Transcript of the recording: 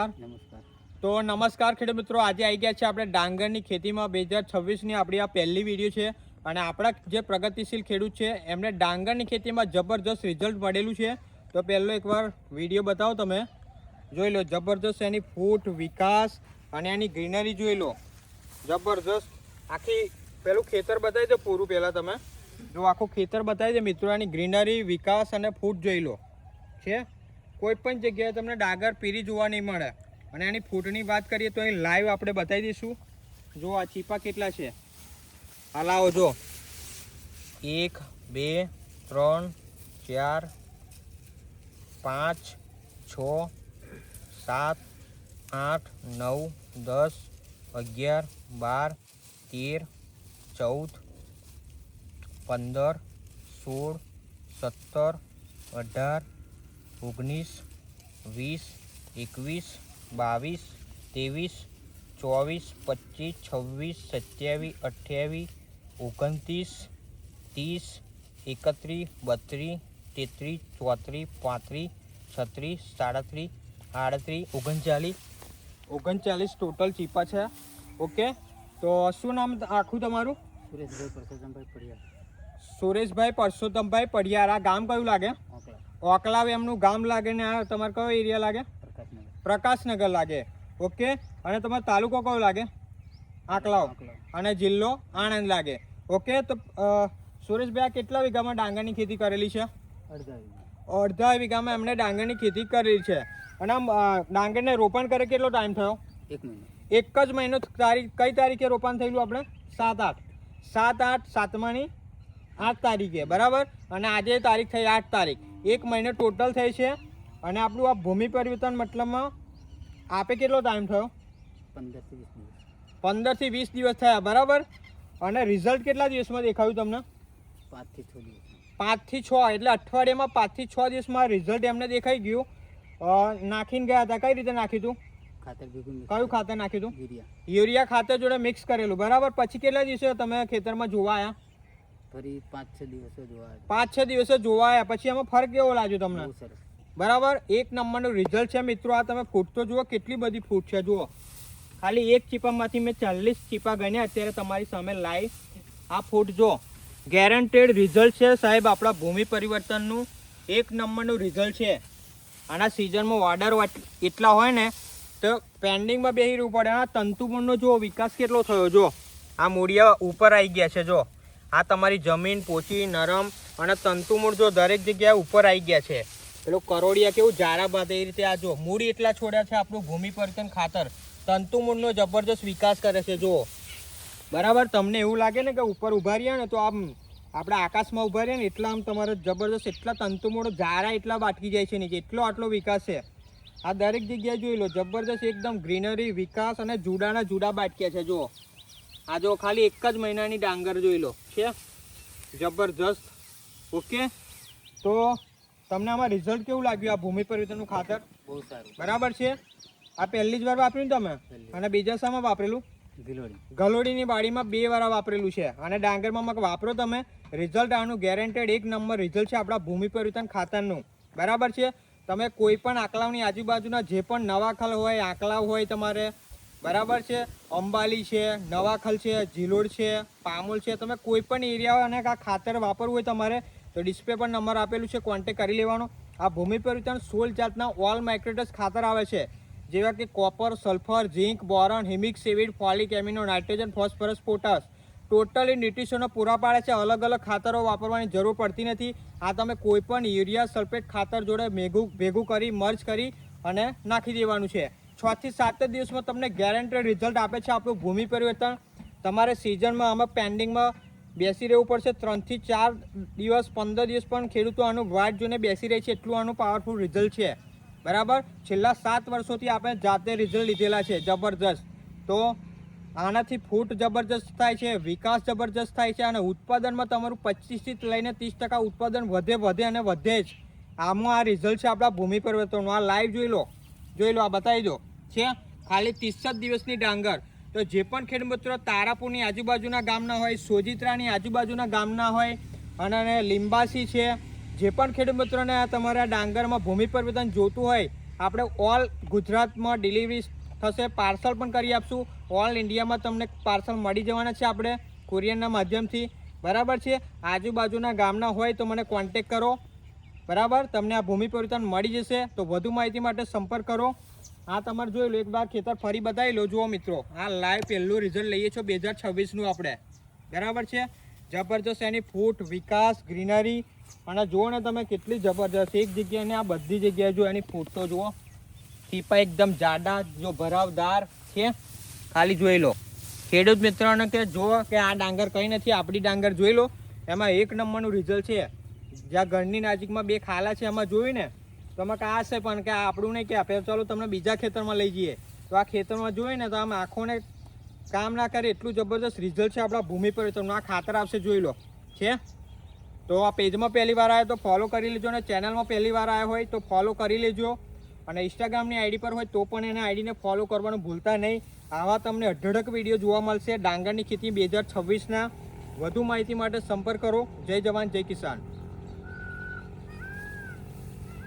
નમસ્કાર. તો નમસ્કાર ખેડૂત મિત્રો, આજે આવી ગયા છે આપણે ડાંગરની ખેતીમાં 2026ની આપણી આ પહેલી વિડીયો છે. અને આપણા જે પ્રગતિશીલ ખેડૂત છે એમને ડાંગરની ખેતીમાં જબરજસ્ત રિઝલ્ટ મળેલું છે. તો પહેલો એકવાર વિડીયો બતાવો, તમે જોઈ લો. જબરજસ્ત એની ફૂટ, વિકાસ અને એની ગ્રીનરી જોઈ લો. જબરજસ્ત આખી પેલું ખેતર બતાવી દો પૂરું. પહેલાં તમે જો આખું ખેતર બતાવી દે મિત્રો. એની ગ્રીનરી, વિકાસ અને ફૂટ જોઈ લો છે. કોઈ પણ જગ્યાએ તમને ડાંગર પીરી જોવા નહીં મળે. અને એની ફૂટની વાત કરીએ તો અહીં લાઈવ આપણે બતાવી દઈશું. જો આ ચીપા કેટલા છે આ લાવો જો. 1 2 3 4 5 6 7 8 9 10 11 12 13 14 15 16 17 18 19 20 21 22 23 24 25 26 27 28 29 30 31 32 33 34 35 36 37 38 39 ટોટલ ચીપા છે. ઓકે, તો શું નામ આખું તમારું? સુરેશભાઈ પરસોત્તમભાઈ પડિયાર. આ ગામ કયું લાગે? ઓકલાવ એમનું ગામ લાગે. ને આ તમારે કયો એરિયા લાગે? પ્રકાશનગર લાગે. ઓકે, અને તમારો તાલુકો કયો લાગે? આંકલાવ. અને જિલ્લો આણંદ લાગે. ઓકે, તો સુરેશભાઈ આ કેટલા વીઘામાં ડાંગરની ખેતી કરેલી છે? અડધા વીઘામાં એમણે ડાંગરની ખેતી કરેલી છે. અને આમ ડાંગરને રોપણ કરે કેટલો ટાઈમ થયો? 1 મહિનો. એક જ મહિનો. કઈ તારીખે રોપણ થયેલું આપણે? 7/8 7/8 8 તારીખે, બરાબર. અને આજે તારીખ થઈ 8 તારીખ. 1 મહિનો ટોટલ થઈ છે. અને આપણું આ ભૂમિ પરિવર્તન મતલબમાં આપે કેટલો ટાઈમ થયો? 15 થી 20 દિવસ થયા, બરાબર. અને રિઝલ્ટ કેટલા દિવસમાં દેખાયું તમને? 5 થી 6 દિવસ. 5 થી 6 એટલે અઠવાડિયામાં 5 થી 6 દિવસમાં રિઝલ્ટ એમને દેખાઈ ગયું. નાખીને ગયા હતા. કઈ રીતે નાખ્યું હતું? ખાતર ભેગું. કયું ખાતર નાખ્યું હતું? યુરિયા ખાતર જોડે મિક્સ કરેલું, બરાબર. પછી કેટલા દિવસે તમે ખેતરમાં જોવા આવ્યા? ફરી 5-6 દિવસે જોવા. 5-6 દિવસે જોવા આવ્યા. પછી એમાં ફરક કેવો લાગ્યો તમને? બહુ સરસ, બરાબર. એક નંબરનું રિઝલ્ટ છે મિત્રો. આ તમે ફૂટ તો જુઓ, કેટલી બધી ફૂટ છે જુઓ. ખાલી એક ચીપામાંથી મેં 40 ચીપા ગણ્યા અત્યારે તમારી સામે લાઈવ. આ ફૂટ જો, ગેરંટેડ રિઝલ્ટ છે સાહેબ. આપણા ભૂમિ પરિવર્તનનું એક નંબરનું રિઝલ્ટ છે. આના સિઝનમાં ઓર્ડર એટલા હોય ને તો પેન્ડિંગમાં બેસી રહેવું પડે. આ તંતુમૂળનો જો વિકાસ કેટલો થયો જો. આ મૂળિયા ઉપર આવી ગયા છે જો. આ તમારી જમીન પોચી, નરમ અને તંતુમૂળ જો દરેક જગ્યાએ ઉપર આવી ગયા છે. પેલું કરોડિયા કેવું જારા બાંધે એ રીતે આ જો મૂળ એટલા છોડ્યા છે. આપણું ભૂમિ પરિવર્તન ખાતર તંતુમૂળનો જબરજસ્ત વિકાસ કરે છે જો, બરાબર. તમને એવું લાગે ને કે ઉપર ઉભા રહ્યા ને તો આમ આપણે આકાશમાં ઉભા રહ્યા ને એટલા આમ તમારે જબરજસ્ત એટલા તંતુમૂળ જારા એટલા બાટકી જાય છે નીચે. એટલો આટલો વિકાસ છે. આ દરેક જગ્યાએ જોઈ લો. જબરજસ્ત એકદમ ગ્રીનરી, વિકાસ અને જુડાના જુડા બાટક્યા છે જુઓ. આ જો ખાલી એક જ મહિનાની ડાંગર જોઈ લો છે. જબરજસ્ત. ઓકે, તો તમને આમાં રિઝલ્ટ કેવું લાગ્યું? આ ભૂમિ પરિવર્તનનું ખાતર બહુ સારું, બરાબર છે. આ પહેલી જ વાર વાપર્યું તમે? અને બીજા શામાં વાપરેલું? ગલોડીની બાડીમાં 2 વાર વાપરેલું છે. અને ડાંગરમાં વાપરો તમે. રિઝલ્ટ આનું ગેરંટેડ એક નંબર રિઝલ્ટ છે આપણા ભૂમિ પરિવર્તન ખાતરનું, બરાબર છે. તમે કોઈ પણ આંકલાવની આજુબાજુના જે પણ નવાખલ હોય, આંકલાવ હોય તમારે, બરાબર છે, અંબાલી છે, નવાખલ છે, જીલોડ છે, પામોલ છે, તમે કોઈ પણ એરિયા અને આ ખાતર વાપરવું હોય તમારે તો ડિસ્પ્લે પર નંબર આપેલું છે, કોન્ટેક કરી લેવાનો. આ ભૂમિ પરિવર્તન 16 જાતના ઓલ માઇક્રોટસ ખાતર આવે છે, જેવા કે copper, sulphur, zinc, boron, humic, સેવિડ, folic amino, nitrogen, phosphorus, potash totally ન્યુટ્રિશનો પૂરા પાડે છે. અલગ અલગ ખાતરો વાપરવાની જરૂર પડતી નથી. આ તમે કોઈ પણ યુરિયા સલ્ફેટ ખાતર જોડે ભેગું કરી મર્જ કરી અને નાખી દેવાનું છે. 6 થી 7 દિવસમાં તમને ગેરંટેડ રિઝલ્ટ આપે છે આપણું ભૂમિ પરિવર્તન. તમારે સિઝનમાં આમાં પેન્ડિંગમાં બેસી રહેવું પડશે. 3 થી 4 દિવસ 15 દિવસ પણ ખેડૂતો આનું વાટ જોઈને બેસી રહે છે. એટલું આનું પાવરફુલ રિઝલ્ટ છે, બરાબર. છેલ્લા 7 વર્ષોથી આપણે જાતે રિઝલ્ટ લીધેલા છે જબરજસ્ત. તો આનાથી ફૂટ જબરજસ્ત થાય છે, વિકાસ જબરજસ્ત થાય છે. અને ઉત્પાદનમાં તમારું 25 થી લઈને 30% ઉત્પાદન વધે અને વધે જ. આમાં આ રિઝલ્ટ છે આપણા ભૂમિ પરિવર્તનનું. આ લાઈવ જોઈ લો. આ બતાવી દો છે. ખાલી 30 દિવસની ડાંગર. તો જે પણ ખેડૂત મિત્રો તારાપુરની આજુબાજુના ગામના હોય, સોજિત્રાની આજુબાજુના ગામના હોય અને લીંબાસી છે, જે પણ ખેડૂત મિત્રોને તમારા ડાંગરમાં ભૂમિ પરિવર્તન જોતું હોય આપણે ઓલ ગુજરાતમાં ડિલિવરી થશે, પાર્સલ પણ કરી આપશું. ઓલ ઇન્ડિયામાં તમને પાર્સલ મળી જવાના છે આપણે કુરિયરના માધ્યમથી. બરાબર છે. આજુબાજુના ગામના હોય તો મને કોન્ટેક કરો. બરાબર, તમને આ ભૂમિ પરિવર્તન મળી જશે. તો વધુ માહિતી માટે સંપર્ક કરો. આ તમારે જોઈ લો, એક બાર ખેતર ફરી બતાવી લો. જુઓ મિત્રો, આ લાઈવ પહેલું રિઝલ્ટ લઈએ છો 2026નું આપણે. બરાબર છે. જબરજસ્ત એની ફૂટ, વિકાસ, ગ્રીનરી અને જુઓ ને તમે કેટલી જબરજસ્ત એક જગ્યાએ ને આ બધી જગ્યાએ જો એની ફૂટ તો જુઓ, ટીપા એકદમ જાડા, જો ભરાવદાર છે. ખાલી જોઈ લો ખેડૂત મિત્રોને કે જો કે આ ડાંગર કંઈ નથી, આપણી ડાંગર જોઈ લો, એમાં એક નંબરનું રિઝલ્ટ છે. જ્યાં ઘરની નજીકમાં બે ખાલા છે એમાં જોયું ને તમે કે આ છે, પણ કે આ આપણું નહીં કે આપણે ચાલો તમને બીજા ખેતરમાં લઈ જઈએ. તો આ ખેતરમાં જોઈએ ને તો આમ આંખોને કામ ના કરે એટલું જબરદસ્ત રિઝલ્ટ છે આપણા ભૂમિ પરિવર્તનનું. આ ખાતર આવશે, જોઈ લો છે. તો આ પેજમાં પહેલી વાર આવ્યો તો ફોલો કરી લેજો, અને ચેનલમાં પહેલી વાર આવ્યો હોય તો ફોલો કરી લેજો. અને ઇન્સ્ટાગ્રામની આઈડી પર હોય તો પણ એના આઈડીને ફોલો કરવાનું ભૂલતા નહીં. આવા તમને અઢળક વિડીયો જોવા મળશે ડાંગરની ખેતી 2026ના. વધુ માહિતી માટે સંપર્ક કરો. જય જવાન, જય કિસાન.